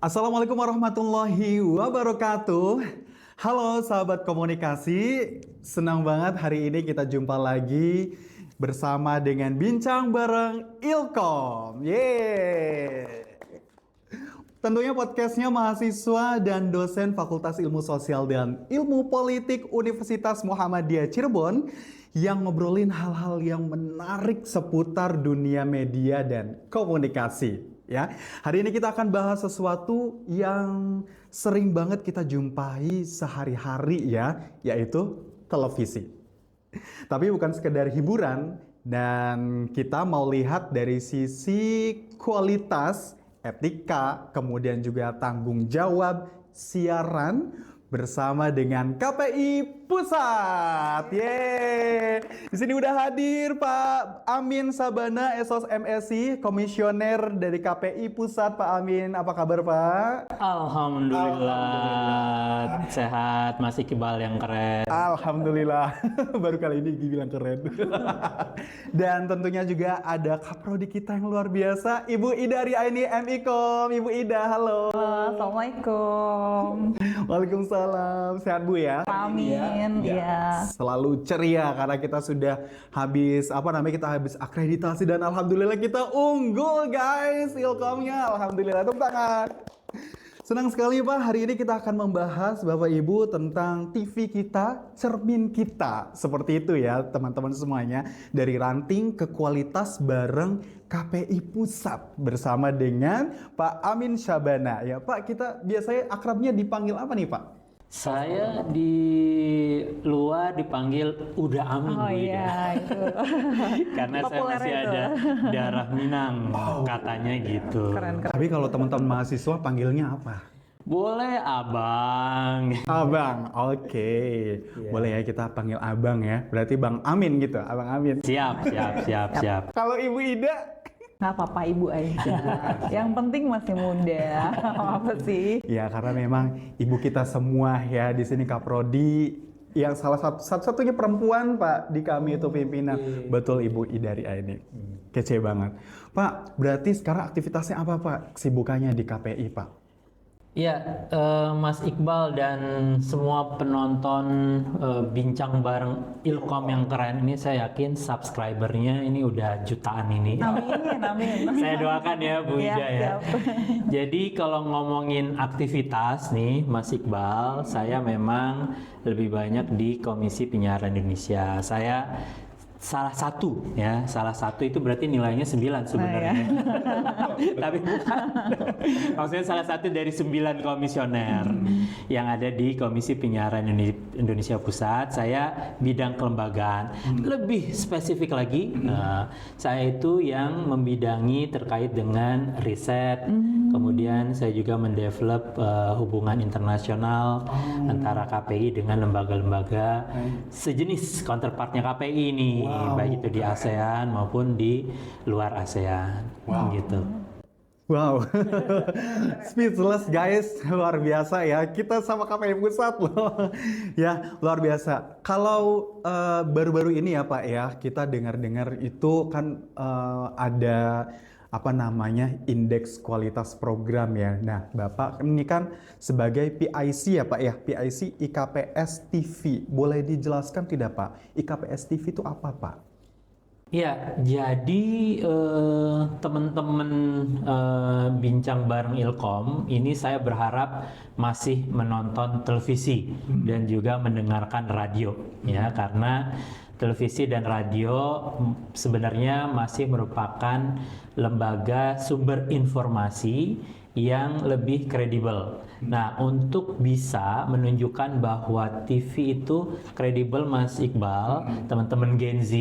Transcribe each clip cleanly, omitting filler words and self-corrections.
Assalamualaikum warahmatullahi wabarakatuh. Halo sahabat komunikasi, senang banget hari ini kita jumpa lagi bersama dengan Bincang Bareng Ilkom. Yeay. Tentunya podcastnya mahasiswa dan dosen Fakultas Ilmu Sosial dan Ilmu Politik Universitas Muhammadiyah Cirebon yang ngobrolin hal-hal yang menarik seputar dunia media dan komunikasi. Ya, hari ini kita akan bahas sesuatu yang sering banget kita jumpai sehari-hari ya, yaitu televisi. Tapi bukan sekedar hiburan, dan kita mau lihat dari sisi kualitas, etika, kemudian juga tanggung jawab siaran bersama dengan KPI Pusat. Yeay. Di sini udah hadir Pak Amin Sabana, Esos MSI, komisioner dari KPI Pusat. Pak Amin, apa kabar Pak? Alhamdulillah. Sehat, Mas Iqbal yang keren. Alhamdulillah. Baru kali ini dibilang keren. Dan tentunya juga ada kaprodi kita yang luar biasa, Ibu Ida Riaini MIKOM. Ibu Ida, halo. Assalamualaikum. Waalaikumsalam. Sehat Bu ya? Amin. Iya. Selalu ceria karena kita sudah habis kita habis akreditasi dan alhamdulillah kita unggul guys Ilkomnya. Alhamdulillah, tepuk tangan. Senang sekali Pak, hari ini kita akan membahas Bapak Ibu tentang TV kita, cermin kita. Seperti itu ya teman-teman semuanya. Dari ranting ke kualitas bareng KPI Pusat bersama dengan Pak Amin Sabana. Ya Pak, kita biasanya akrabnya dipanggil apa nih Pak? Saya di luar dipanggil Uda Amin, Oh Bu Ida. iya, itu. Karena saya Populer masih itu. ada darah Minang, katanya gitu. Keren. Tapi kalau teman-teman mahasiswa panggilnya apa? Boleh abang. Abang, oke. Boleh ya kita panggil abang ya. Berarti Bang Amin gitu, Abang Amin. Siap. Kalau Ibu Ida? Nggak apa-apa Ibu aja. Yang penting masih muda. Apa sih? Ya karena memang ibu kita semua ya di sini Kaprodi yang salah satu-satunya perempuan Pak di kami itu pimpinan. Betul Ibu Ida Riaini. Kece banget. Pak, berarti sekarang aktivitasnya apa Pak? Kesibukannya di KPI Pak? Ya, Mas Iqbal dan semua penonton Bincang Bareng Ilkom yang keren ini, saya yakin subscribernya ini udah jutaan ini. Amin. Saya doakan ya Bu Iya, Ida ya. siap. Jadi kalau ngomongin aktivitas nih Mas Iqbal, saya memang lebih banyak di Komisi Penyiaran Indonesia. Saya salah satu itu berarti nilainya 9 sebenarnya. Tapi bukan. Maksudnya salah satu dari 9 komisioner yang ada di Komisi Penyiaran Indonesia Pusat. Saya bidang kelembagaan. Lebih spesifik lagi, saya itu yang membidangi terkait dengan riset. Kemudian saya juga mendevelop hubungan internasional antara KPI dengan lembaga-lembaga sejenis counterpartnya KPI ini. Baik itu di ASEAN maupun di luar ASEAN. Gitu. Wow, speechless guys, luar biasa ya. Kita sama KPI Pusat loh, ya luar biasa. Kalau baru-baru ini ya Pak ya, kita dengar-dengar itu kan ada indeks kualitas program ya. Nah Bapak ini kan sebagai PIC ya Pak ya, PIC IKPS TV. Boleh dijelaskan tidak Pak, IKPS TV itu apa Pak? Ya, jadi teman-teman Bincang Bareng Ilkom ini saya berharap masih menonton televisi dan juga mendengarkan radio ya, karena televisi dan radio sebenarnya masih merupakan lembaga sumber informasi yang lebih kredibel. Nah, untuk bisa menunjukkan bahwa TV itu kredibel Mas Iqbal, teman-teman Gen Z,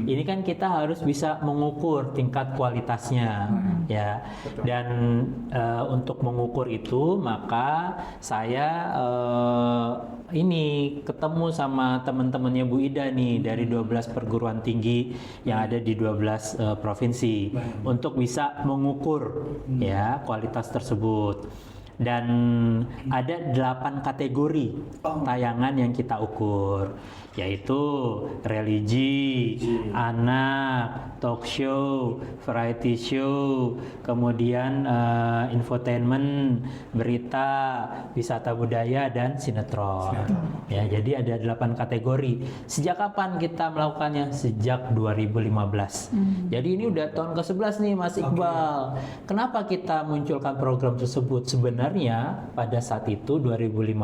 ini kan kita harus bisa mengukur tingkat kualitasnya, ya. Dan untuk mengukur itu, maka saya ini ketemu sama teman-temannya Bu Ida nih dari 12 perguruan tinggi yang ada di 12 provinsi untuk bisa mengukur ya kualitas tersebut. dan ada 8 kategori tayangan yang kita ukur, yaitu religi, anak, talk show, variety show, kemudian infotainment, berita, wisata budaya, dan sinetron. Ya, jadi ada 8 kategori. Sejak kapan kita melakukannya? Sejak 2015. Jadi ini udah tahun ke-11 nih Mas Iqbal. Kenapa kita munculkan program tersebut? Sebenarnya pada saat itu 2015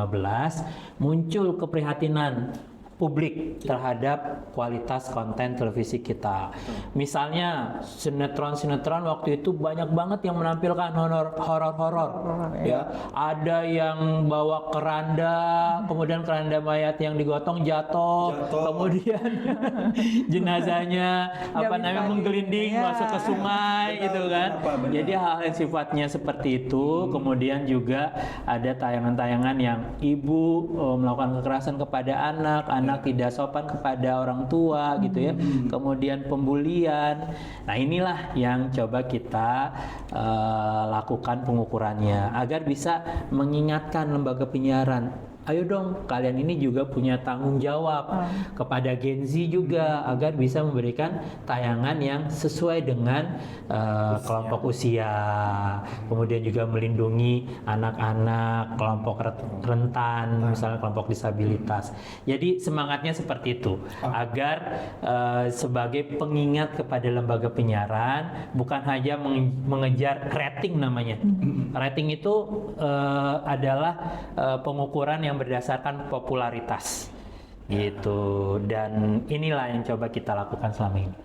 muncul keprihatinan publik terhadap kualitas konten televisi kita. Misalnya sinetron-sinetron waktu itu banyak banget yang menampilkan horor-horor. Ya, ada yang bawa keranda, kemudian keranda mayat yang digotong jatuh. Kemudian jenazahnya menggelinding masuk ke sungai gitu kan. Jadi hal yang sifatnya seperti itu. Kemudian juga ada tayangan-tayangan yang ibu melakukan kekerasan kepada anak tidak sopan kepada orang tua gitu ya, kemudian pembulian. Nah inilah yang coba kita lakukan pengukurannya agar bisa mengingatkan lembaga penyiaran, ayo dong kalian ini juga punya tanggung jawab kepada Gen Z juga agar bisa memberikan tayangan yang sesuai dengan kelompok usia, kemudian juga melindungi anak-anak, kelompok rentan, misalnya kelompok disabilitas. Jadi semangatnya seperti itu agar sebagai pengingat kepada lembaga penyiaran, bukan hanya mengejar rating namanya. Rating itu adalah pengukuran yang berdasarkan popularitas gitu, dan inilah yang coba kita lakukan selama ini.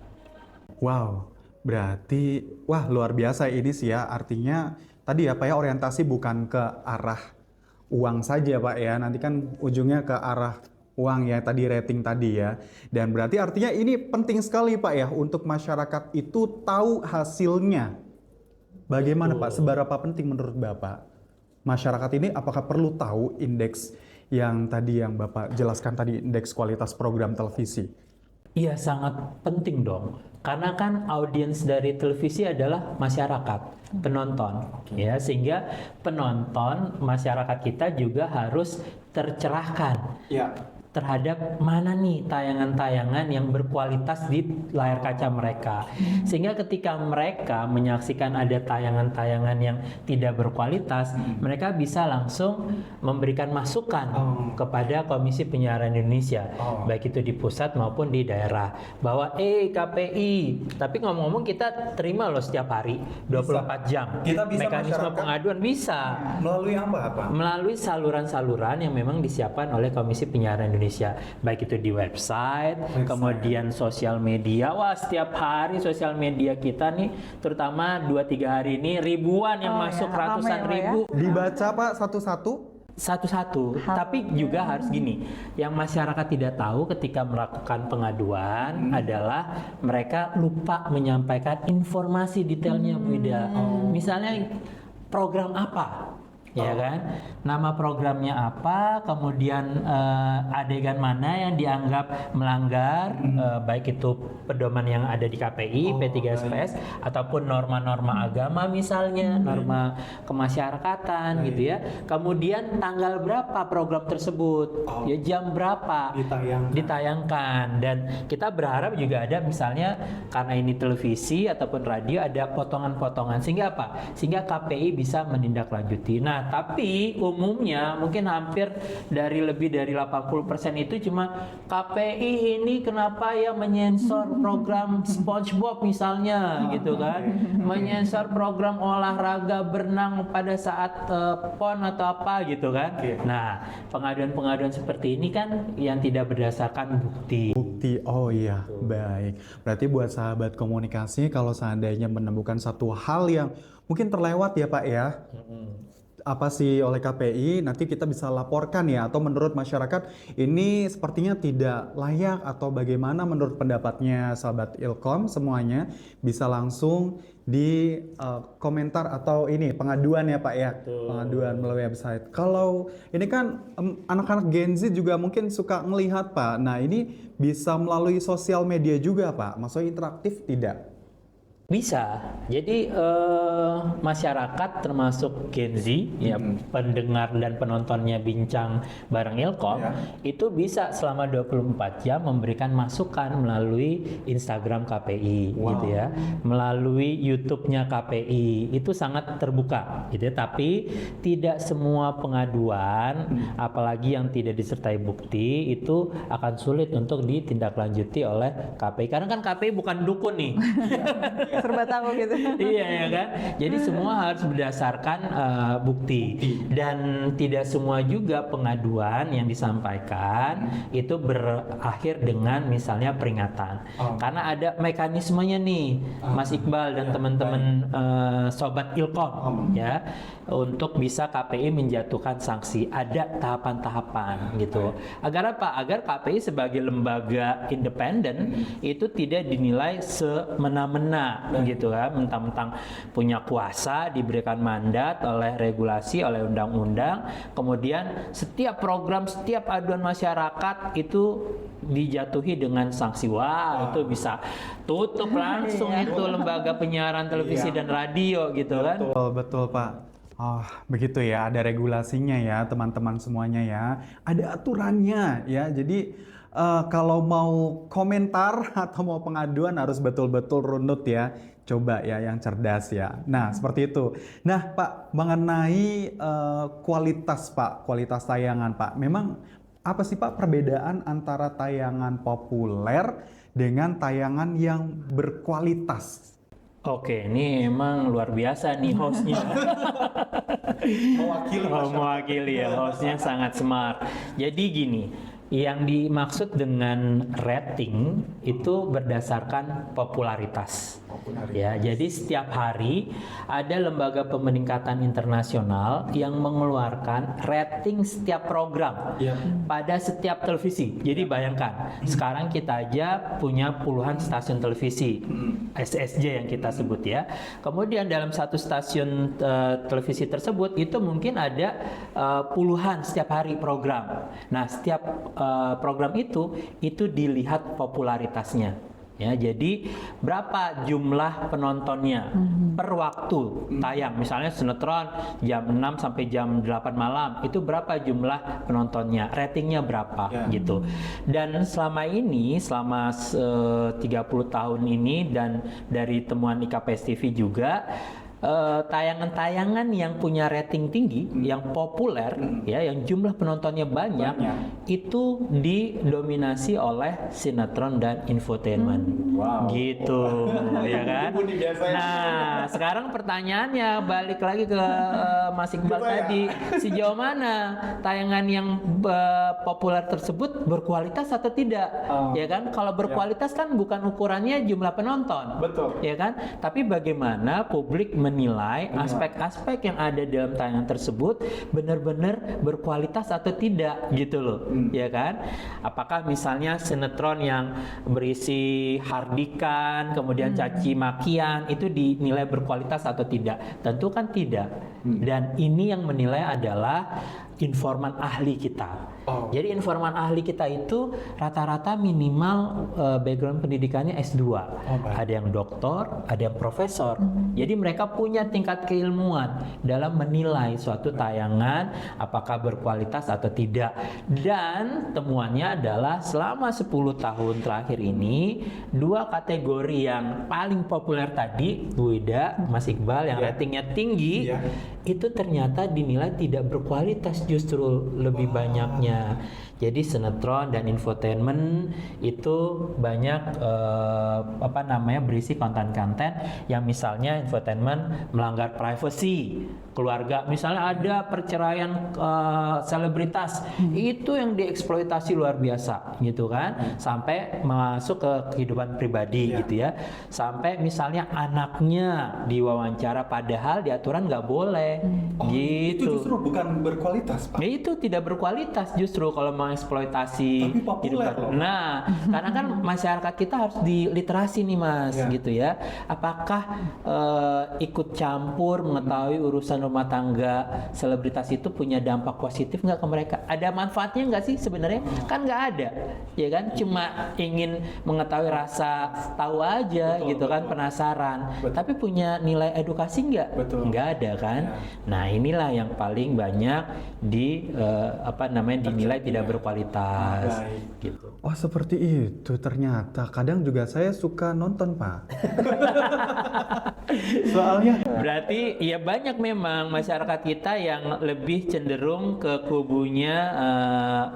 Wow, berarti luar biasa ini sih ya. Artinya tadi ya Pak ya, orientasi bukan ke arah uang saja Pak ya, nanti kan ujungnya ke arah uang ya, tadi rating tadi ya. Dan berarti artinya ini penting sekali Pak ya untuk masyarakat itu tahu hasilnya. Bagaimana Pak, seberapa penting menurut Bapak masyarakat ini, apakah perlu tahu indeks yang tadi yang Bapak jelaskan tadi, indeks kualitas program televisi? Iya, sangat penting dong. Karena kan audiens dari televisi adalah masyarakat, penonton. Ya, sehingga penonton, masyarakat kita juga harus tercerahkan. Ya. Terhadap mana nih tayangan-tayangan yang berkualitas di layar kaca mereka. Sehingga ketika mereka menyaksikan ada tayangan-tayangan yang tidak berkualitas, mereka bisa langsung memberikan masukan kepada Komisi Penyiaran Indonesia, baik itu di pusat maupun di daerah, bahwa KPI, tapi ngomong-ngomong kita terima loh setiap hari 24 jam. Kita bisa mekanisme pengaduan bisa. Melalui apa? Melalui saluran-saluran yang memang disiapkan oleh Komisi Penyiaran Indonesia, baik itu di website, kemudian sosial media. Wah, setiap hari sosial media kita nih, terutama 2-3 hari ini ribuan yang masuk, ratusan ribu. Dibaca Pak satu-satu? Satu-satu, tapi juga harus gini, yang masyarakat tidak tahu ketika melakukan pengaduan adalah mereka lupa menyampaikan informasi detailnya, Bu Ida. Misalnya program apa? Ya kan, nama programnya apa, kemudian adegan mana yang dianggap melanggar, baik itu pedoman yang ada di KPI, P3SPS, ataupun norma-norma agama misalnya, norma kemasyarakatan gitu ya. Kemudian tanggal berapa program tersebut, ya jam berapa ditayangkan. Dan kita berharap juga ada misalnya, karena ini televisi ataupun radio, ada potongan-potongan, sehingga apa? Sehingga KPI bisa menindaklanjuti. Nah, tapi umumnya mungkin hampir lebih dari 80% itu cuma KPI ini kenapa ya menyensor program SpongeBob misalnya gitu kan, menyensor program olahraga berenang pada saat PON atau apa gitu kan. Nah, pengaduan-pengaduan seperti ini kan yang tidak berdasarkan bukti. Oh iya, baik. Berarti buat sahabat komunikasi, kalau seandainya menemukan satu hal yang mungkin terlewat ya Pak ya, apa sih oleh KPI, nanti kita bisa laporkan ya, atau menurut masyarakat ini sepertinya tidak layak, atau bagaimana menurut pendapatnya sahabat Ilkom, semuanya bisa langsung di komentar atau ini pengaduan ya Pak ya. Betul. Pengaduan melalui website. Kalau ini kan anak-anak Gen Z juga mungkin suka melihat Pak, nah ini bisa melalui sosial media juga Pak, maksudnya interaktif tidak? Bisa. Jadi masyarakat termasuk Gen Z ya pendengar dan penontonnya Bincang bareng Ilkom Ya. itu bisa selama 24 jam memberikan masukan melalui Instagram KPI gitu ya. Melalui YouTube-nya KPI itu sangat terbuka gitu ya. Tapi tidak semua pengaduan apalagi yang tidak disertai bukti itu akan sulit untuk ditindaklanjuti oleh KPI. Karena kan KPI bukan dukun nih. Serba tahu gitu. Iya ya kan. Jadi semua harus berdasarkan bukti dan tidak semua juga pengaduan yang disampaikan itu berakhir dengan misalnya peringatan. Karena ada mekanismenya nih, Mas Iqbal dan teman-teman sobat Ilkom ya untuk bisa KPI menjatuhkan sanksi. Ada tahapan-tahapan gitu. Agar apa? Agar KPI sebagai lembaga independen itu tidak dinilai semena-mena gitu kan, mentang-mentang punya kuasa, diberikan mandat oleh regulasi, oleh undang-undang, kemudian setiap program, setiap aduan masyarakat itu dijatuhi dengan sanksi. Wah, itu bisa tutup langsung itu lembaga penyiaran televisi dan radio gitu kan. Betul, betul Pak. Oh, begitu ya, ada regulasinya ya teman-teman semuanya ya. Ada aturannya ya, jadi kalau mau komentar atau mau pengaduan harus betul-betul runut ya. Coba ya yang cerdas ya. Nah, seperti itu. Nah, Pak, mengenai kualitas Pak, kualitas tayangan Pak. Memang apa sih Pak perbedaan antara tayangan populer dengan tayangan yang berkualitas? Oke, ini emang luar biasa nih hostnya. Mewakili ya, hostnya sangat smart. Jadi gini, yang dimaksud dengan rating itu berdasarkan popularitas. Ya, jadi setiap hari ada lembaga pemeningkatan internasional yang mengeluarkan rating setiap program pada setiap televisi. Jadi bayangkan, sekarang kita aja punya puluhan stasiun televisi, SSJ yang kita sebut ya. Kemudian dalam satu stasiun televisi tersebut itu mungkin ada puluhan setiap hari program. Nah, setiap program itu dilihat popularitasnya. Ya, jadi berapa jumlah penontonnya per waktu tayang, misalnya sinetron jam 6 sampai jam 8 malam, itu berapa jumlah penontonnya, ratingnya berapa gitu. Dan selama ini, selama 30 tahun ini dan dari temuan IKPS TV juga, tayangan-tayangan yang punya rating tinggi, yang populer, ya, yang jumlah penontonnya banyak, itu didominasi oleh sinetron dan infotainment, gitu, ya kan? Nah, sekarang pertanyaannya balik lagi ke Mas Iqbal tadi, sejauh mana tayangan yang populer tersebut berkualitas atau tidak, ya kan? Kalau berkualitas kan bukan ukurannya jumlah penonton, Betul. ya kan? Tapi bagaimana publik menilai aspek-aspek yang ada dalam tayangan tersebut benar-benar berkualitas atau tidak gitu loh, ya kan? Apakah misalnya sinetron yang berisi hardikan, kemudian caci makian itu dinilai berkualitas atau tidak? Tentu kan tidak. Dan ini yang menilai adalah informan ahli kita. Jadi informan ahli kita itu rata-rata minimal background pendidikannya S2. Ada yang doktor, ada yang profesor. Jadi mereka punya tingkat keilmuan dalam menilai suatu tayangan apakah berkualitas atau tidak. Dan temuannya adalah selama 10 tahun terakhir ini, dua kategori yang paling populer tadi, Bu Ida, Mas Iqbal, yang ratingnya tinggi, itu ternyata dinilai tidak berkualitas, justru lebih banyaknya. Jadi sinetron dan infotainment itu banyak berisi konten-konten yang misalnya infotainment melanggar privasi keluarga, misalnya ada perceraian selebritas, itu yang dieksploitasi luar biasa gitu kan, sampai masuk ke kehidupan pribadi gitu ya, sampai misalnya anaknya diwawancara padahal di aturan nggak boleh boleh. Oh, itu Gitu. justru bukan berkualitas, Pak. Ya itu tidak berkualitas justru kalau mengeksploitasi. Tapi populer gitu. loh. Nah, karena kan masyarakat kita harus diliterasi nih Mas, Ya. gitu ya. Apakah ikut campur mengetahui urusan rumah tangga selebritas itu punya dampak positif nggak ke mereka? Ada manfaatnya nggak sih sebenarnya? Kan nggak ada, ya kan? Cuma ingin mengetahui rasa tahu aja, Betul, gitu kan, betul. penasaran. Betul. Tapi punya nilai edukasi nggak? Betul. Nggak ada kan? Ya. Nah inilah yang paling banyak dinilai tidak berkualitas, Baik. gitu. Oh, seperti itu ternyata. Kadang juga saya suka nonton, Pak. Soalnya Berarti ya banyak memang masyarakat kita yang lebih cenderung ke kubunya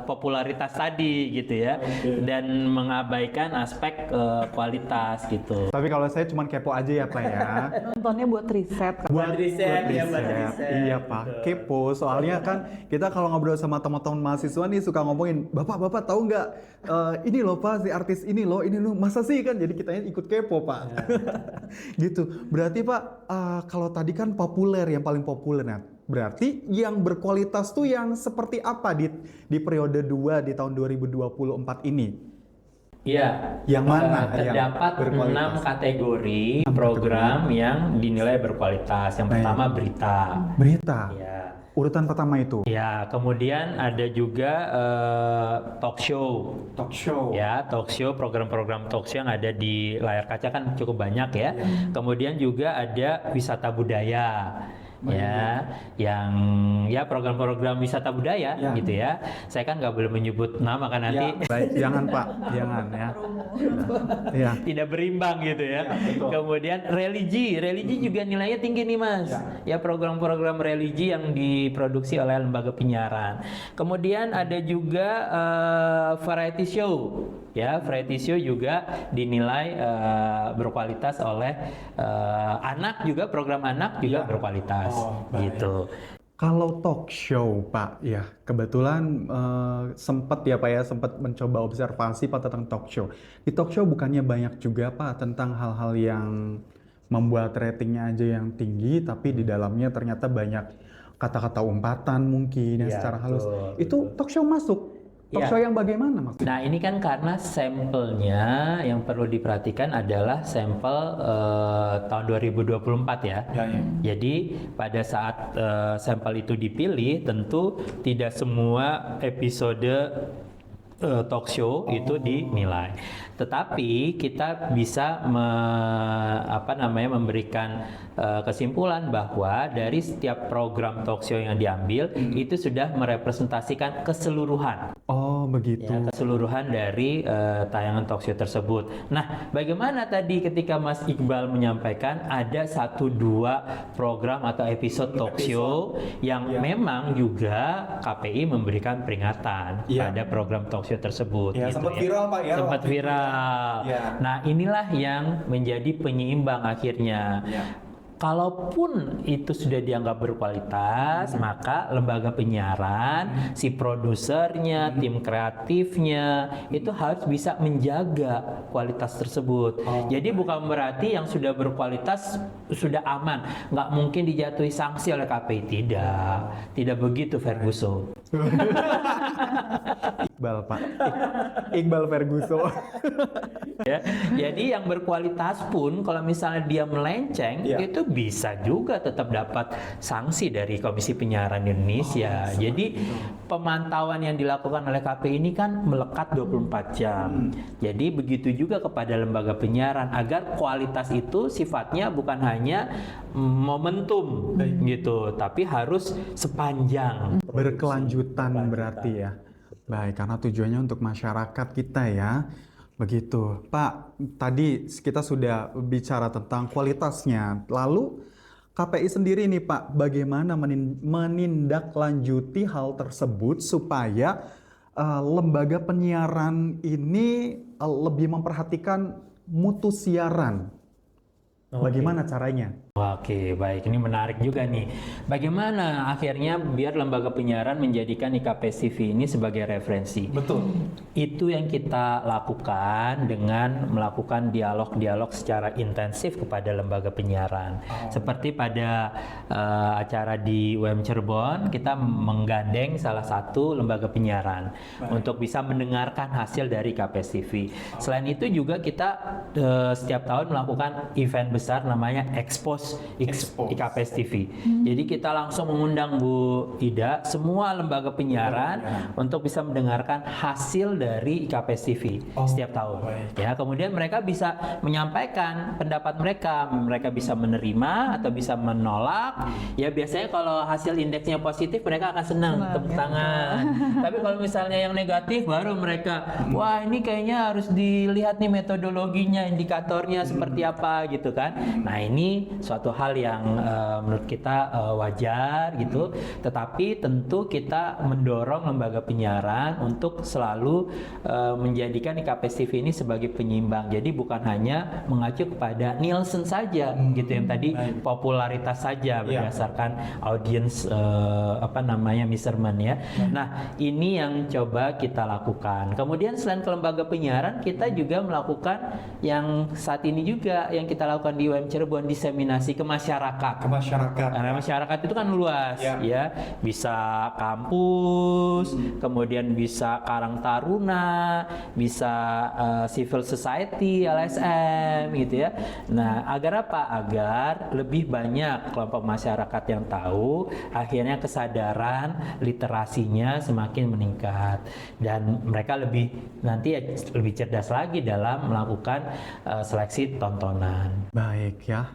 popularitas tadi gitu ya, dan mengabaikan aspek kualitas gitu. tapi kalau saya cuma kepo aja ya, Pak ya. Nontonnya buat riset. Buat riset, ya, buat riset. riset. Iya, Pak. Kepo. Soalnya kan kita kalau ngobrol sama teman-teman mahasiswa nih suka ngomongin, Bapak tahu nggak ini loh Pak, si artis ini loh, masa sih kan? Jadi kitanya ikut kepo, Pak. Gitu. Berarti Pak, kalau tadi kan populer, yang paling populer ya. Berarti yang berkualitas tuh yang seperti apa di periode 2 di tahun 2024 ini? Iya. Yang mana yang Terdapat berkualitas? 6 kategori program yang dinilai berkualitas. Yang Baik. pertama berita. Berita. Ya. Urutan pertama itu. Ya, kemudian ada juga talk show. Talk show. Ya, talk show, program-program talk show yang ada di layar kaca kan cukup banyak ya. Kemudian juga ada wisata budaya. Ya, yang ya program-program wisata budaya Ya. gitu ya. Saya kan nggak boleh menyebut nama kan nanti. Ya, baik, jangan Pak, jangan ya. Ya. Tidak berimbang gitu ya. betul. Kemudian religi juga nilainya tinggi nih Mas. Ya, program-program religi yang diproduksi oleh lembaga penyiaran. Kemudian ada juga variety show. Ya, variety show juga dinilai berkualitas oleh anak juga, program anak juga berkualitas gitu. Kalau talk show Pak, ya kebetulan sempat ya Pak ya, sempat mencoba observasi Pak tentang talk show. Di talk show bukannya banyak juga Pak tentang hal-hal yang membuat ratingnya aja yang tinggi, tapi di dalamnya ternyata banyak kata-kata umpatan mungkin yang Ya, secara halus. betul, Itu talk show masuk. Talk Ya. show yang bagaimana maksudnya? Nah ini kan karena sampelnya yang perlu diperhatikan adalah sampel tahun 2024 ya. Jadi pada saat sampel itu dipilih tentu tidak semua episode talk show itu dinilai. Tetapi kita bisa memberikan kesimpulan bahwa dari setiap program talk show yang diambil itu sudah merepresentasikan keseluruhan. Oh begitu. Ya, keseluruhan dari tayangan talk show tersebut. Nah, bagaimana tadi ketika Mas Iqbal menyampaikan ada 1-2 program atau episode talk show yang memang juga KPI memberikan peringatan pada program talk show tersebut. Ya, gitu sempat ya. viral, Pak, ya, Sempat waktu itu. viral. Ya. Nah, inilah yang menjadi penyeimbang akhirnya. Ya. Kalaupun itu sudah dianggap berkualitas, maka lembaga penyiaran, si produsernya, tim kreatifnya, itu harus bisa menjaga kualitas tersebut. Jadi bukan berarti yang sudah berkualitas sudah aman, nggak mungkin dijatuhi sanksi oleh KPI. Tidak begitu Ferguson. Iqbal Pak. Iqbal Ferguson. Ya, jadi yang berkualitas pun kalau misalnya dia melenceng itu bisa juga tetap dapat sanksi dari Komisi Penyiaran Indonesia. Jadi pemantauan yang dilakukan oleh KPI ini kan melekat 24 jam. Jadi begitu juga kepada lembaga penyiaran agar kualitas itu sifatnya bukan hanya momentum gitu, tapi harus sepanjang. Berkelanjutan berarti ya. Baik, karena tujuannya untuk masyarakat kita ya. Begitu. Pak, tadi kita sudah bicara tentang kualitasnya. Lalu KPI sendiri nih Pak, bagaimana menindaklanjuti hal tersebut supaya lembaga penyiaran ini lebih memperhatikan mutu siaran? Bagaimana caranya? Oke, baik. Ini menarik juga nih. Bagaimana akhirnya biar lembaga penyiaran menjadikan IKPS TV ini sebagai referensi? Betul. Itu yang kita lakukan dengan melakukan dialog-dialog secara intensif kepada lembaga penyiaran. Seperti pada acara di UM Cirebon, kita menggandeng salah satu lembaga penyiaran untuk bisa mendengarkan hasil dari IKPS TV. Selain itu juga kita setiap tahun melakukan event besar namanya Expose IKPS TV. Jadi kita langsung mengundang Bu Ida, semua lembaga penyiaran untuk bisa mendengarkan hasil dari IKPS TV setiap tahun. Ya, kemudian mereka bisa menyampaikan pendapat mereka bisa menerima atau bisa menolak. Ya biasanya kalau hasil indeksnya positif mereka akan senang, tepuk tangan. Tapi kalau misalnya yang negatif baru mereka, wah ini kayaknya harus dilihat nih metodologinya, indikatornya seperti apa gitu kan. Nah ini suatu hal yang menurut kita wajar gitu, tetapi tentu kita mendorong lembaga penyiaran untuk selalu menjadikan IKPS TV ini sebagai penyeimbang. Jadi bukan hanya mengacu kepada Nielsen saja gitu yang tadi popularitas saja berdasarkan audience measurement ya. Nah ini yang coba kita lakukan. Kemudian selain ke lembaga penyiaran, kita juga melakukan yang saat ini juga yang kita lakukan di UM Cirebon, diseminasi ke masyarakat. Karena masyarakat itu kan luas, ya bisa kampus, kemudian bisa Karang Taruna, bisa civil society, LSM, gitu ya. Nah, agar apa? Agar lebih banyak kelompok masyarakat yang tahu, akhirnya kesadaran literasinya semakin meningkat dan mereka lebih cerdas lagi dalam melakukan seleksi tontonan. Baik ya.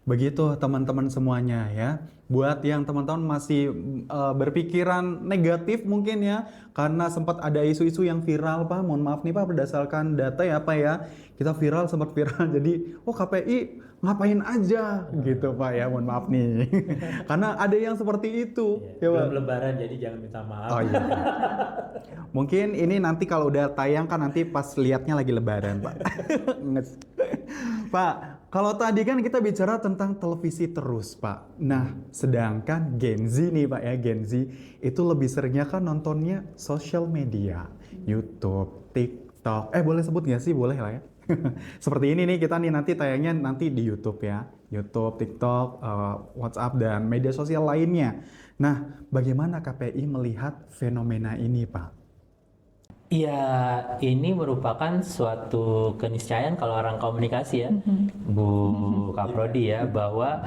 Begitu teman-teman semuanya ya. Buat yang teman-teman masih berpikiran negatif mungkin ya, karena sempat ada isu-isu yang viral Pak, mohon maaf nih Pak, berdasarkan data ya Pak ya, kita sempat viral jadi KPI ngapain aja gitu Pak ya, mohon maaf nih. Karena ada yang seperti itu ya Pak. Belum lebaran jadi jangan minta maaf. Oh iya. Mungkin ini nanti kalau udah tayang kan nanti pas lihatnya lagi lebaran Pak. Pak, kalau tadi kan kita bicara tentang televisi terus Pak. Nah, sedangkan Gen Z nih Pak ya, Gen Z itu lebih seringnya kan nontonnya sosial media, YouTube, TikTok. Boleh sebut nggak sih? Boleh lah ya. Seperti ini nih kita nih nanti tayangnya nanti di YouTube ya. YouTube, TikTok, WhatsApp dan media sosial lainnya. Nah, bagaimana KPI melihat fenomena ini Pak? Iya, ini merupakan suatu keniscayaan kalau orang komunikasi ya, Bu Kaprodi ya, bahwa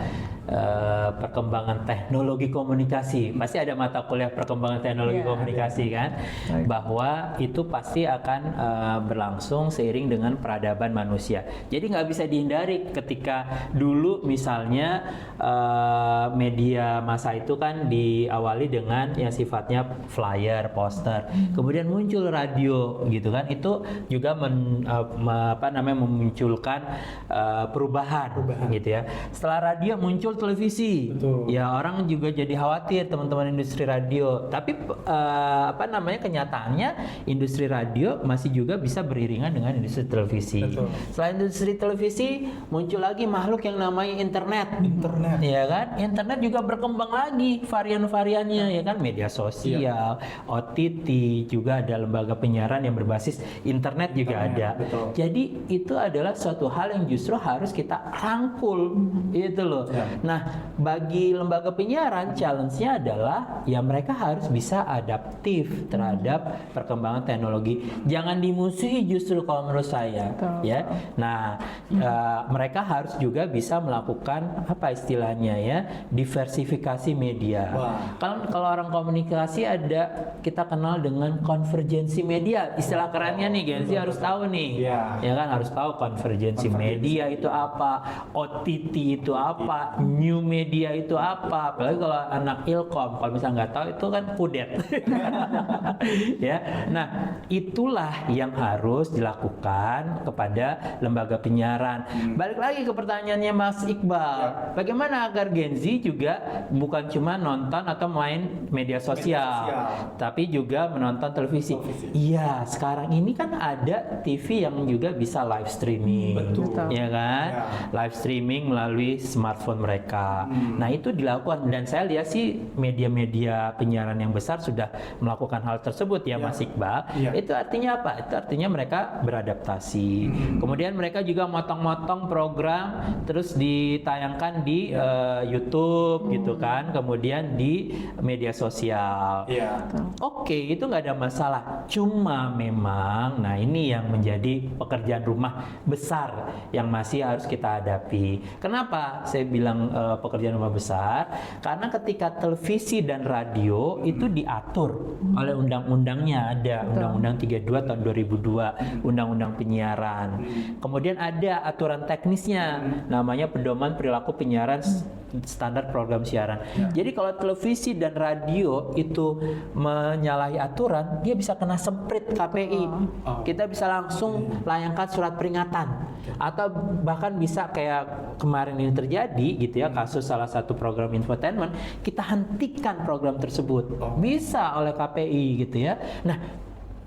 perkembangan teknologi komunikasi, pasti ada mata kuliah perkembangan teknologi komunikasi kan, bahwa itu pasti akan berlangsung seiring dengan peradaban manusia. Jadi nggak bisa dihindari ketika dulu misalnya media massa itu kan diawali dengan yang sifatnya flyer, poster, kemudian muncul radio gitu kan, itu juga memunculkan perubahan gitu ya. Setelah radio muncul televisi. Betul. Ya orang juga jadi khawatir teman-teman industri radio. Tapi kenyataannya industri radio masih juga bisa beriringan dengan industri televisi. Betul. Selain industri televisi muncul lagi makhluk yang namanya internet. Ya kan? Internet juga berkembang lagi varian-variannya ya kan, media sosial, OTT, juga ada lembaga penyiaran yang berbasis internet juga ada. Betul. Jadi itu adalah suatu hal yang justru harus kita rangkul itu loh. Nah, bagi lembaga penyiaran challenge-nya adalah ya mereka harus bisa adaptif terhadap perkembangan teknologi. Jangan dimusuhi justru kalau menurut saya. Ya. Nah, mereka harus juga bisa melakukan apa istilahnya ya, diversifikasi media. Kalau orang komunikasi ada kita kenal dengan konvergensi media. Istilah kerennya nih Gen Z harus tahu nih. Ya kan, harus tahu konvergensi media itu apa, OTT itu apa, new media itu apa. Apalagi kalau anak Ilkom, kalau misalnya nggak tahu itu kan pudet. Ya, nah itulah yang harus dilakukan kepada lembaga penyiaran. Balik lagi ke pertanyaannya Mas Iqbal, bagaimana agar Gen Z juga bukan cuma nonton atau main media sosial, tapi juga menonton televisi. Iya, sekarang ini kan ada TV yang juga bisa live streaming, ya kan? Live streaming melalui smartphone mereka. Nah itu dilakukan dan saya lihat sih media-media penyiaran yang besar sudah melakukan hal tersebut ya Mas Iqbal. Itu artinya apa? Itu artinya mereka beradaptasi. Kemudian mereka juga motong-motong program terus ditayangkan di YouTube gitu kan, kemudian di media sosial. Oke, itu nggak ada masalah. Cuma memang, nah ini yang menjadi pekerjaan rumah besar yang masih harus kita hadapi. Kenapa saya bilang pekerjaan rumah besar? Karena ketika televisi dan radio itu diatur oleh undang-undangnya, ada Undang-Undang 32 tahun 2002, Undang-Undang Penyiaran. Kemudian ada aturan teknisnya, namanya Pedoman Perilaku Penyiaran Standar Program Siaran. Jadi kalau televisi dan radio itu menyalahi aturan, dia bisa kena semprit KPI. Kita bisa langsung layangkan surat peringatan, atau bahkan bisa kayak kemarin ini terjadi gitu ya, kasus salah satu program infotainment, kita hentikan program tersebut. Bisa oleh KPI gitu ya. Nah,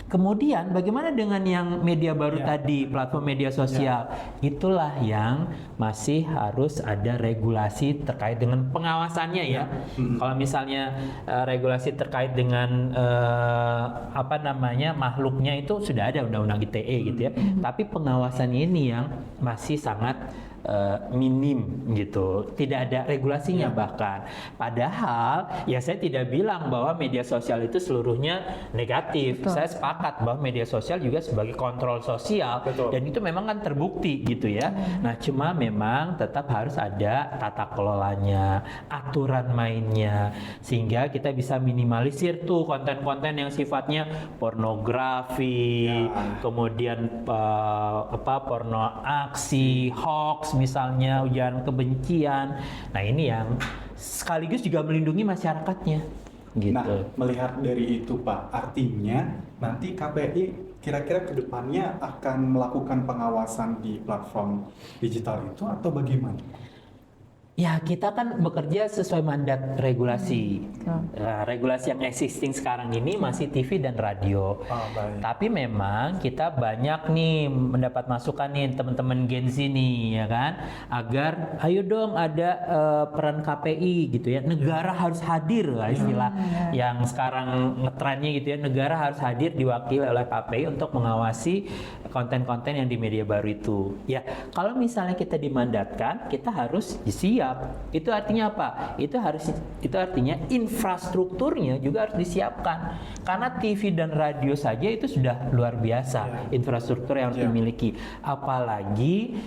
kemudian bagaimana dengan yang media baru tadi, platform media sosial? Itulah yang masih harus ada regulasi terkait dengan pengawasannya ya. Kalau misalnya regulasi terkait dengan apa namanya makhluknya itu sudah ada Undang-Undang ITE gitu ya. Tapi pengawasannya ini yang masih sangat minim gitu, tidak ada regulasinya bahkan. Padahal ya saya tidak bilang bahwa media sosial itu seluruhnya negatif. Saya sepakat bahwa media sosial juga sebagai kontrol sosial dan itu memang kan terbukti gitu ya. Nah cuma memang tetap harus ada tata kelolanya, aturan mainnya, sehingga kita bisa minimalisir tuh konten-konten yang sifatnya pornografi, kemudian porno aksi, hoax misalnya, ujaran kebencian. Nah ini yang sekaligus juga melindungi masyarakatnya gitu. Nah, melihat dari itu Pak, artinya nanti KPI kira-kira ke depannya akan melakukan pengawasan di platform digital itu atau bagaimana? Ya kita kan bekerja sesuai mandat regulasi. Regulasi yang existing sekarang ini masih TV dan radio. Tapi memang kita banyak nih mendapat masukan nih teman-teman Gen Z nih ya kan, agar ayo dong ada peran KPI gitu ya. Negara harus hadir lah istilah yang sekarang ngetrennya gitu ya. Negara harus hadir diwakili oleh KPI untuk mengawasi konten-konten yang di media baru itu. Ya kalau misalnya kita dimandatkan, kita harus siap. Itu artinya apa? Itu artinya infrastrukturnya juga harus disiapkan. Karena TV dan radio saja itu sudah luar biasa infrastruktur yang harus dimiliki. Apalagi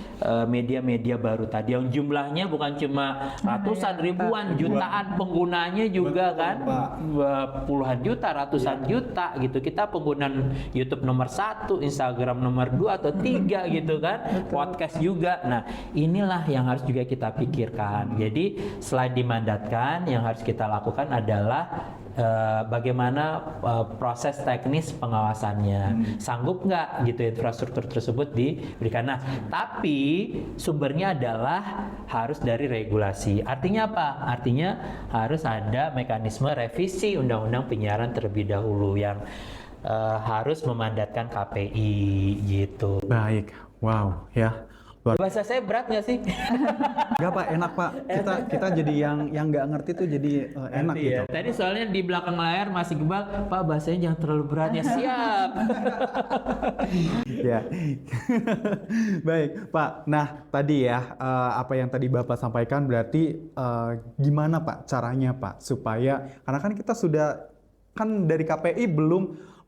media-media baru tadi yang jumlahnya bukan cuma ratusan, ribuan, jutaan penggunanya juga kan, puluhan juta, ratusan juta gitu. Kita penggunaan YouTube nomor 1, Instagram nomor 2 atau 3 gitu kan, podcast juga. Nah inilah yang harus juga kita pikirkan. Jadi selain dimandatkan, yang harus kita lakukan adalah bagaimana proses teknis pengawasannya. Sanggup nggak gitu infrastruktur tersebut diberikan. Nah, tapi sumbernya adalah harus dari regulasi. Artinya apa? Artinya harus ada mekanisme revisi Undang-Undang Penyiaran terlebih dahulu yang harus memandatkan KPI gitu. Baik, wow ya. Bahasa saya berat nggak sih? Enggak Pak, enak Pak. Kita jadi yang nggak ngerti tuh jadi enak gitu. Tadi soalnya di belakang layar Mas Iqbal, Pak bahasanya jangan terlalu berat ya. Siap. Ya. Baik Pak. Nah tadi ya apa yang tadi Bapak sampaikan berarti gimana Pak caranya Pak supaya, karena kan kita sudah kan dari KPI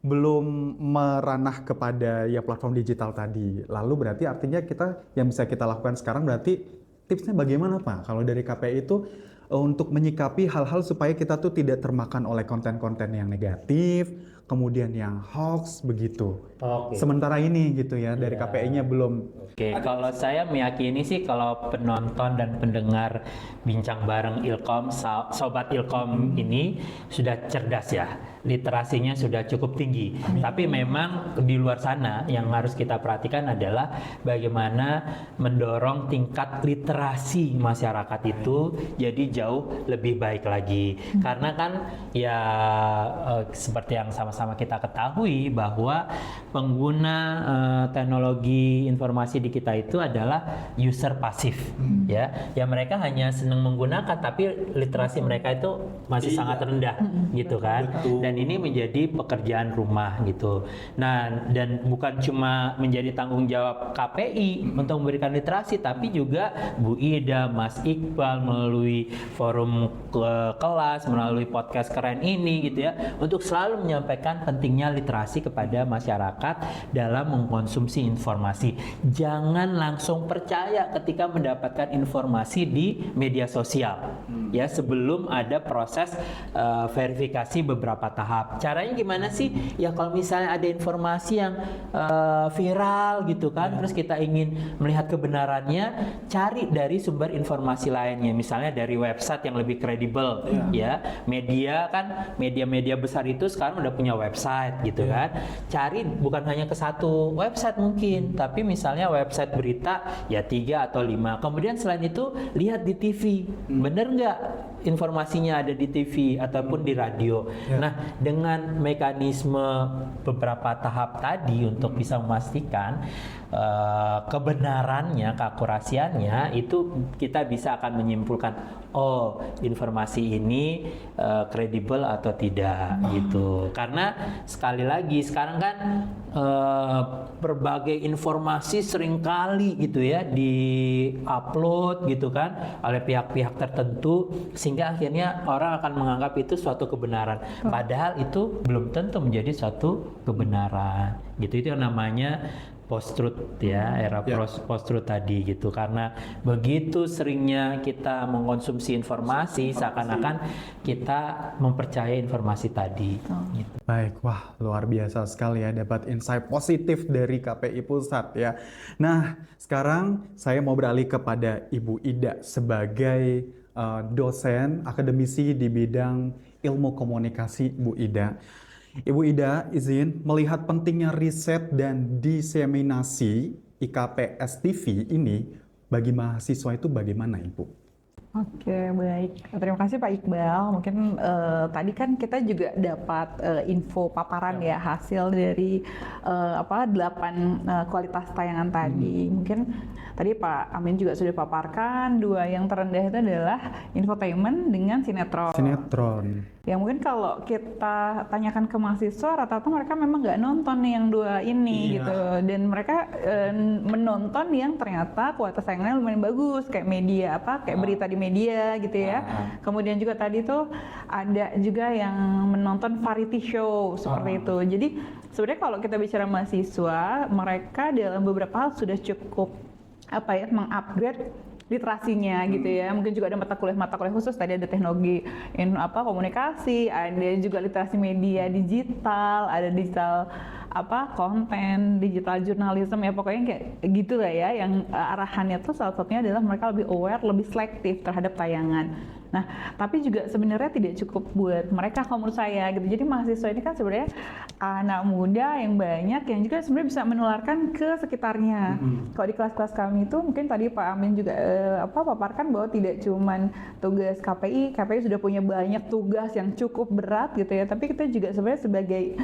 belum meranah kepada ya platform digital tadi. Lalu berarti artinya kita yang bisa kita lakukan sekarang berarti tipsnya bagaimana Pak? Kalau dari KPI itu untuk menyikapi hal-hal supaya kita tuh tidak termakan oleh konten-konten yang negatif, kemudian yang hoax begitu. Oke. Sementara ini gitu ya, dari Iya. KPI-nya belum. Oke, kalau saya meyakini sih kalau penonton dan pendengar bincang bareng Ilkom, Sobat Ilkom ini sudah cerdas ya, literasinya sudah cukup tinggi. Tapi memang di luar sana yang harus kita perhatikan adalah bagaimana mendorong tingkat literasi masyarakat itu jadi jauh lebih baik lagi. Karena kan ya seperti yang sama-sama kita ketahui bahwa pengguna teknologi informasi di kita itu adalah user pasif ya mereka hanya senang menggunakan tapi literasi mereka itu masih sangat rendah gitu kan. Dan ini menjadi pekerjaan rumah gitu. Nah, dan bukan cuma menjadi tanggung jawab KPI untuk memberikan literasi, tapi juga Bu Ida, Mas Iqbal melalui forum kelas, melalui podcast keren ini gitu ya, untuk selalu menyampaikan pentingnya literasi kepada masyarakat dalam mengkonsumsi informasi. Jangan langsung percaya ketika mendapatkan informasi di media sosial ya, sebelum ada proses verifikasi beberapa tahap. Caranya gimana sih? Ya kalau misalnya ada informasi yang viral gitu kan, terus kita ingin melihat kebenarannya, cari dari sumber informasi lainnya, misalnya dari website yang lebih kredibel ya. Media kan, media-media besar itu sekarang udah punya website gitu kan. Cari bukan hanya ke satu website mungkin, tapi misalnya website berita ya 3 atau 5. Kemudian selain itu lihat di TV, bener nggak informasinya ada di TV ataupun di radio. Nah, dengan mekanisme beberapa tahap tadi untuk bisa memastikan kebenarannya, keakurasiannya, itu kita bisa akan menyimpulkan oh informasi ini kredibel atau tidak gitu. Karena sekali lagi sekarang kan berbagai informasi seringkali gitu ya di-upload gitu kan oleh pihak-pihak tertentu, sehingga akhirnya orang akan menganggap itu suatu kebenaran. Padahal itu belum tentu menjadi suatu kebenaran gitu. Itu yang namanya post-truth ya, era post-truth tadi gitu. Karena begitu seringnya kita mengkonsumsi informasi, seakan-akan kita mempercayai informasi tadi gitu. Baik, wah luar biasa sekali ya, dapat insight positif dari KPI Pusat ya. Nah, sekarang saya mau beralih kepada Ibu Ida sebagai dosen akademisi di bidang ilmu komunikasi. Bu Ida, Ibu Ida izin melihat pentingnya riset dan diseminasi IKPS TV ini bagi mahasiswa itu bagaimana Ibu? Oke, baik. Terima kasih Pak Iqbal. Mungkin tadi kan kita juga dapat info paparan ya hasil dari 8 kualitas tayangan tadi. Mungkin tadi Pak Amin juga sudah paparkan 2 yang terendah itu adalah infotainment dengan sinetron. Sinetron. Ya mungkin kalau kita tanyakan ke mahasiswa, rata-rata mereka memang nggak nonton nih yang 2 ini gitu. Dan mereka menonton yang ternyata kualitas tayangannya lumayan bagus, kayak media kayak berita di media gitu ya. Kemudian juga tadi tuh ada juga yang menonton variety show seperti itu. Jadi sebenarnya kalau kita bicara mahasiswa, mereka dalam beberapa hal sudah cukup mengupgrade literasinya gitu ya. Mungkin juga ada mata kuliah khusus, tadi ada teknologi komunikasi, ada juga literasi media digital, ada digital konten, digital journalism ya, pokoknya kayak gitu lah ya, yang arahannya tuh salah satunya adalah mereka lebih aware, lebih selektif terhadap tayangan. Nah, tapi juga sebenarnya tidak cukup buat mereka kalau menurut saya gitu. Jadi mahasiswa ini kan sebenarnya anak muda yang banyak yang juga sebenarnya bisa menularkan ke sekitarnya. Kalau di kelas-kelas kami itu mungkin tadi Pak Amin juga paparkan bahwa tidak cuman tugas KPI sudah punya banyak tugas yang cukup berat gitu ya. Tapi kita juga sebenarnya sebagai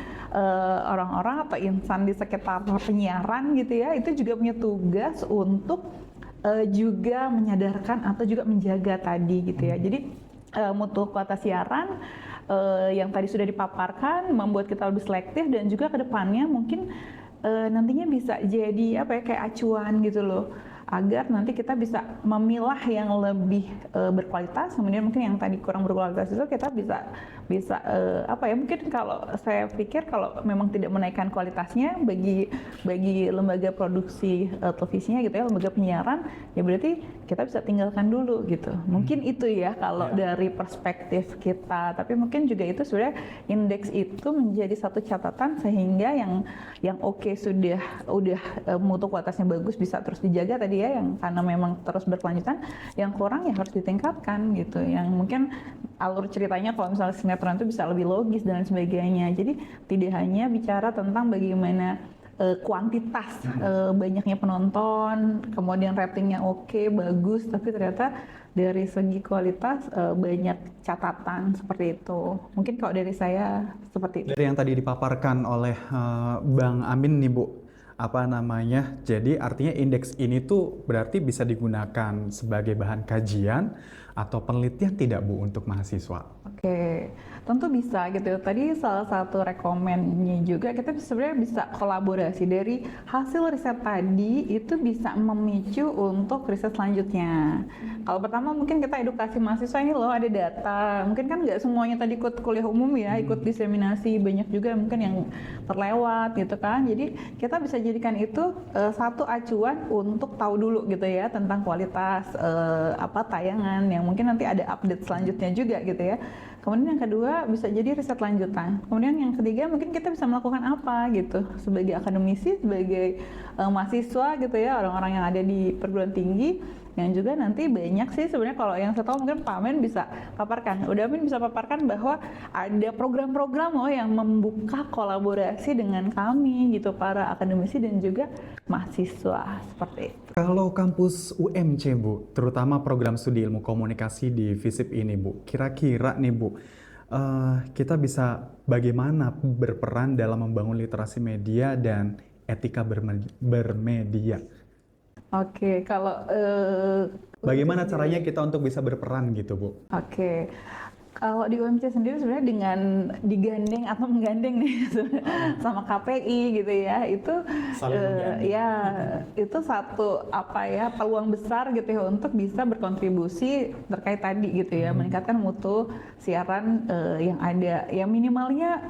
orang-orang atau insan di sekitar penyiaran gitu ya, itu juga punya tugas untuk juga menyadarkan atau juga menjaga tadi gitu ya. Jadi mutu kualitas siaran yang tadi sudah dipaparkan membuat kita lebih selektif, dan juga ke depannya mungkin nantinya bisa jadi kayak acuan gitu loh. agar nanti kita bisa memilah yang lebih berkualitas, kemudian mungkin yang tadi kurang berkualitas itu kita bisa apa ya, mungkin kalau saya pikir kalau memang tidak menaikkan kualitasnya bagi lembaga produksi televisinya gitu ya, lembaga penyiaran, ya berarti kita bisa tinggalkan dulu gitu. Mungkin itu ya kalau dari perspektif kita, tapi mungkin juga itu sebenarnya indeks itu menjadi satu catatan sehingga yang oke udah mutu kualitasnya bagus bisa terus dijaga tadi ya, yang karena memang terus berkelanjutan, yang kurang ya harus ditingkatkan gitu. Yang mungkin alur ceritanya kalau misalnya sinetron itu bisa lebih logis dan sebagainya. Jadi tidak hanya bicara tentang bagaimana kuantitas banyaknya penonton, kemudian ratingnya oke, bagus, tapi ternyata dari segi kualitas banyak catatan seperti itu. Mungkin kalau dari saya seperti itu. Dari yang tadi dipaparkan oleh Bang Amin nih Bu, apa namanya? Jadi artinya indeks ini tuh berarti bisa digunakan sebagai bahan kajian atau penelitian tidak Bu untuk mahasiswa? Oke, tentu bisa gitu. Tadi salah satu rekomennya juga kita sebenarnya bisa kolaborasi dari hasil riset tadi itu bisa memicu untuk riset selanjutnya. Kalau pertama mungkin kita edukasi mahasiswa, ini loh ada data. Mungkin kan nggak semuanya tadi ikut kuliah umum ya, ikut diseminasi, banyak juga mungkin yang terlewat gitu kan. Jadi kita bisa jadikan itu satu acuan untuk tahu dulu gitu ya tentang kualitas tayangan yang mungkin nanti ada update selanjutnya juga gitu ya. Kemudian yang kedua bisa jadi riset lanjutan. Kemudian yang ketiga mungkin kita bisa melakukan apa gitu sebagai akademisi, sebagai mahasiswa gitu ya, orang-orang yang ada di perguruan tinggi yang juga nanti banyak sih sebenarnya. Kalau yang saya tahu mungkin Pak Amin bisa paparkan, Amin bisa paparkan bahwa ada program-program loh yang membuka kolaborasi dengan kami gitu, para akademisi dan juga mahasiswa seperti itu. Kalau kampus UMC Bu, terutama program studi ilmu komunikasi di FISIP ini Bu, kira-kira nih Bu, kita bisa bagaimana berperan dalam membangun literasi media dan etika bermedia? Oke, kalau bagaimana caranya kita untuk bisa berperan gitu Bu? Oke. Kalau di UMC sendiri sebenarnya dengan digandeng atau menggandeng nih sama KPI gitu ya, itu itu satu peluang besar gitu ya untuk bisa berkontribusi terkait tadi gitu ya, meningkatkan mutu siaran yang ada, yang minimalnya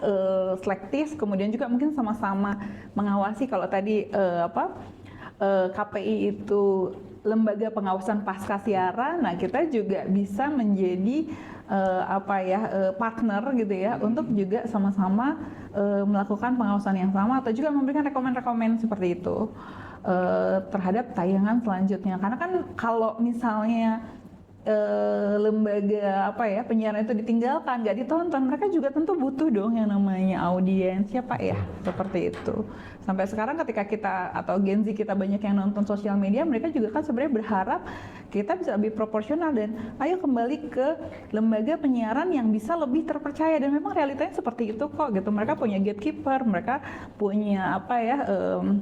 selektif, kemudian juga mungkin sama-sama mengawasi. Kalau tadi KPI itu lembaga pengawasan pasca siaran, nah kita juga bisa menjadi partner gitu ya, untuk juga sama-sama melakukan pengawasan yang sama atau juga memberikan rekomen-rekomen seperti itu terhadap tayangan selanjutnya. Karena kan kalau misalnya lembaga penyiaran itu ditinggalkan, nggak ditonton, mereka juga tentu butuh dong yang namanya audiens ya Pak ya, seperti itu. Sampai sekarang ketika kita atau Gen Z kita banyak yang nonton sosial media, mereka juga kan sebenarnya berharap kita bisa lebih proporsional dan ayo kembali ke lembaga penyiaran yang bisa lebih terpercaya, dan memang realitanya seperti itu kok gitu. Mereka punya gatekeeper, mereka punya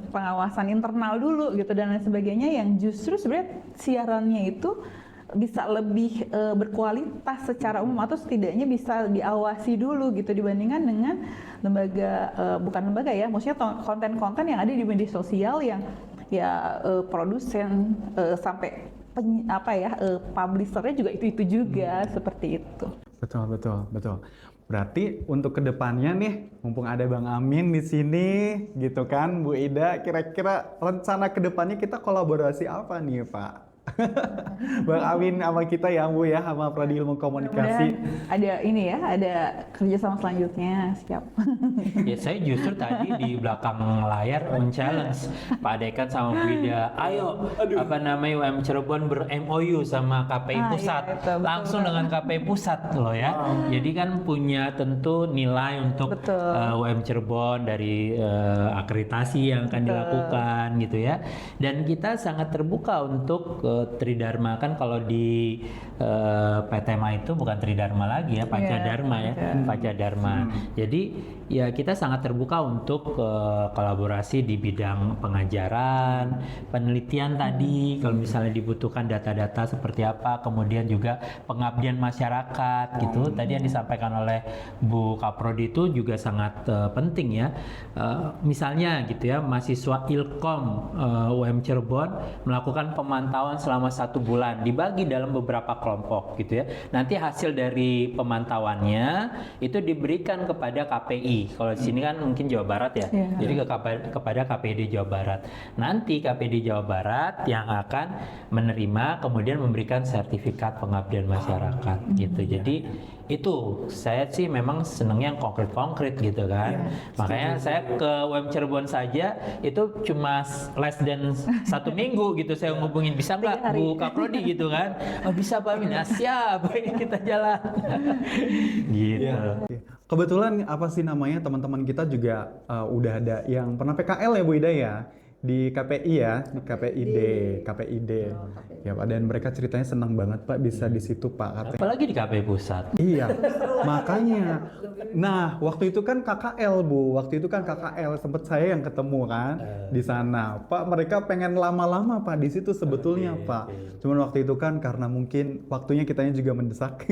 pengawasan internal dulu gitu dan lain sebagainya, yang justru sebenarnya siarannya itu bisa lebih berkualitas secara umum atau setidaknya bisa diawasi dulu gitu dibandingkan dengan lembaga bukan lembaga ya, maksudnya konten-konten yang ada di media sosial yang produsen sampai publishernya juga itu juga seperti itu. Betul. Berarti untuk kedepannya nih, mumpung ada Bang Amin di sini, gitu kan, Bu Ida, kira-kira rencana kedepannya kita kolaborasi apa nih Pak? Bang Amin sama kita ya Bu ya, sama Prodi Ilmu Komunikasi. Ada kerjasama selanjutnya, siap. Ya saya justru tadi di belakang layar men-challenge Pak Dekan sama Bu Ida, ayo UM Cirebon ber-MOU sama KPI Pusat, langsung dengan KPI Pusat loh ya. Jadi kan punya tentu nilai untuk UM Cirebon dari akreditasi yang akan dilakukan gitu ya. Dan kita sangat terbuka untuk Tridharma kan kalau di PTMA itu bukan Tridharma lagi ya, Pancadharma ya, Pancadharma. Jadi ya kita sangat terbuka untuk kolaborasi di bidang pengajaran, penelitian tadi, kalau misalnya dibutuhkan data-data seperti apa, kemudian juga pengabdian masyarakat gitu. Tadi yang disampaikan oleh Bu Kaprodi itu juga sangat penting ya. Misalnya gitu ya, mahasiswa Ilkom UM Cirebon melakukan pemantauan selama 1 bulan, dibagi dalam beberapa kelompok gitu ya. Nanti hasil dari pemantauannya itu diberikan kepada KPI. Kalau di sini kan mungkin Jawa Barat ya, jadi kepada KPID Jawa Barat. Nanti KPID Jawa Barat yang akan menerima kemudian memberikan sertifikat pengabdian masyarakat gitu. Jadi itu saya sih memang seneng yang konkret-konkret gitu kan. Makanya saya ke UM Cirebon saja itu cuma less than 1 minggu gitu saya ngubungin, bisa nggak Bu Kaprodi gitu kan. Oh bisa Pak Amin, siap kita jalan. Gitu. Kebetulan apa sih namanya, teman-teman kita juga udah ada yang pernah PKL ya Bu Ida ya, di KPI ya, di KPID. Ya Pak, dan mereka ceritanya senang banget Pak bisa di situ Pak katanya. Apalagi di KPI Pusat. Iya, makanya. Nah, waktu itu kan KKL Bu, sempet saya yang ketemu kan di sana. Pak, mereka pengen lama-lama Pak di situ sebetulnya Pak. Cuman waktu itu kan karena mungkin waktunya kitanya juga mendesak.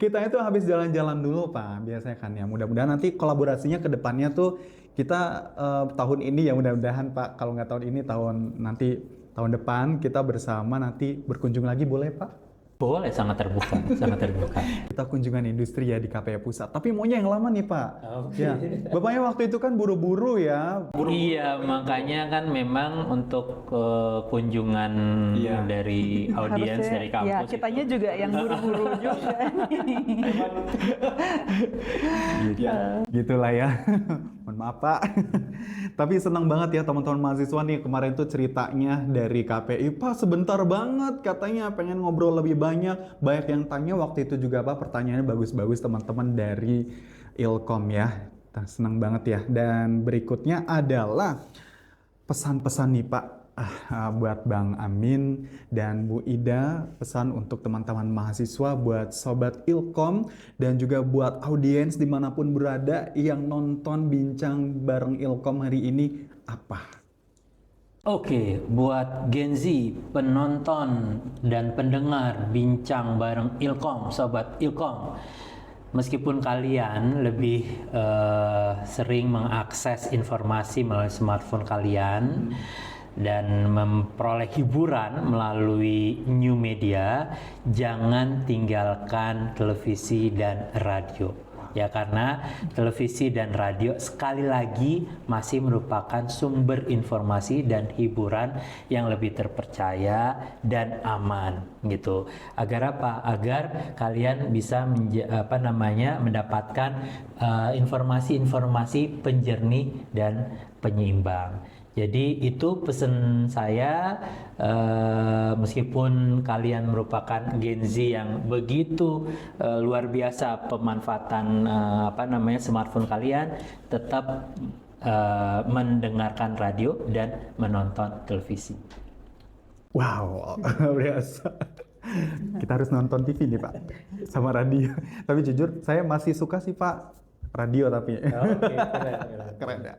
Kitanya tuh habis jalan-jalan dulu Pak, biasanya kan ya. Mudah-mudahan nanti kolaborasinya ke depannya tuh kita tahun ini ya mudah-mudahan Pak. Kalau nggak tahun ini, tahun depan kita bersama nanti berkunjung lagi, boleh Pak? Boleh, sangat terbuka, sangat terbuka. Kita kunjungan industri ya di KPI Pusat. Tapi maunya yang lama nih Pak. Ya, Bapaknya waktu itu kan buru-buru ya. Iya, makanya kan memang untuk kunjungan dari audiens dari kampus. Ya, kitanya juga yang buru-buru juga. Gitulah ya. Mohon maaf Pak. Tapi senang banget ya teman-teman mahasiswa nih, kemarin tuh ceritanya dari KPI, Pak sebentar banget katanya pengen ngobrol lebih banyak yang tanya waktu itu juga Pak, pertanyaannya bagus-bagus teman-teman dari Ilkom ya. Nah, senang banget ya. Dan berikutnya adalah pesan-pesan nih Pak buat Bang Amin dan Bu Ida, pesan untuk teman-teman mahasiswa, buat Sobat Ilkom, dan juga buat audiens dimanapun berada yang nonton Bincang Bareng Ilkom hari ini, apa? Oke, buat Gen Z, penonton dan pendengar Bincang Bareng Ilkom, Sobat Ilkom, meskipun kalian lebih sering mengakses informasi melalui smartphone kalian dan memperoleh hiburan melalui new media, jangan tinggalkan televisi dan radio. Ya, karena televisi dan radio sekali lagi masih merupakan sumber informasi dan hiburan yang lebih terpercaya dan aman gitu. Agar apa? Agar kalian bisa mendapatkan informasi-informasi penjernih dan penyeimbang. Jadi itu pesan saya, meskipun kalian merupakan Gen Z yang begitu luar biasa pemanfaatan smartphone kalian, tetap mendengarkan radio dan menonton televisi. Wow, biasa. Kita harus nonton TV nih Pak, sama radio. Tapi jujur saya masih suka sih Pak radio tapi. Oke, keren ya.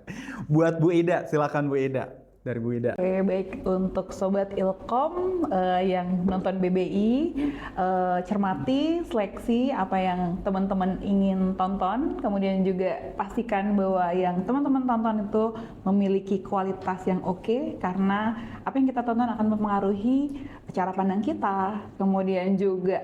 Buat Bu Ida, silakan Bu Ida. Dari Bu Ida. Oke, baik untuk Sobat Ilkom yang nonton BBI, cermati, seleksi apa yang teman-teman ingin tonton, kemudian juga pastikan bahwa yang teman-teman tonton itu memiliki kualitas yang oke, karena apa yang kita tonton akan mempengaruhi cara pandang kita, kemudian juga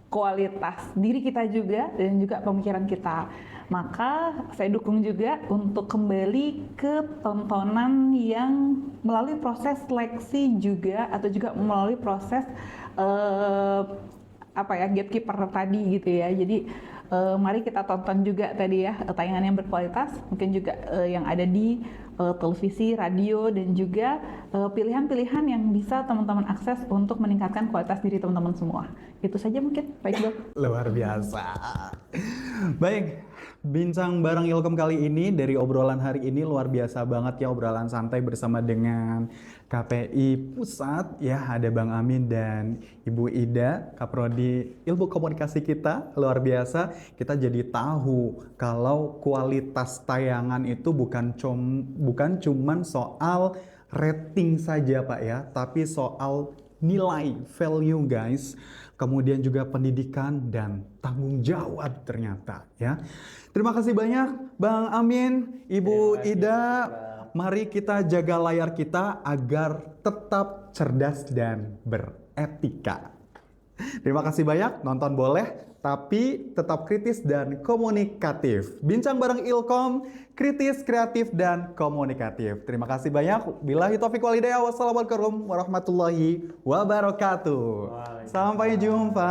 kualitas diri kita juga dan juga pemikiran kita. Maka saya dukung juga untuk kembali ke tontonan yang melalui proses seleksi juga, atau juga melalui proses gatekeeper tadi gitu ya. Jadi mari kita tonton juga tadi ya tayangan yang berkualitas, mungkin juga yang ada di televisi, radio, dan juga pilihan-pilihan yang bisa teman-teman akses untuk meningkatkan kualitas diri teman-teman semua. Itu saja mungkin Pak Iqbal. Luar biasa. Baik, bincang bareng Ilkom kali ini dari obrolan hari ini luar biasa banget ya, obrolan santai bersama dengan KPI Pusat ya, ada Bang Amin dan Ibu Ida, Kaprodi Ilmu Komunikasi kita. Luar biasa, kita jadi tahu kalau kualitas tayangan itu bukan cuman soal rating saja Pak ya, tapi soal nilai, value guys, kemudian juga pendidikan dan tanggung jawab ternyata ya. Terima kasih banyak Bang Amin, Ibu Ida. Mari kita jaga layar kita agar tetap cerdas dan beretika. Terima kasih banyak, nonton boleh, tapi tetap kritis dan komunikatif. Bincang bareng Ilkom, kritis, kreatif, dan komunikatif. Terima kasih banyak. Billahi taufiq wal hidayah. Wassalamualaikum warahmatullahi wabarakatuh. Sampai jumpa.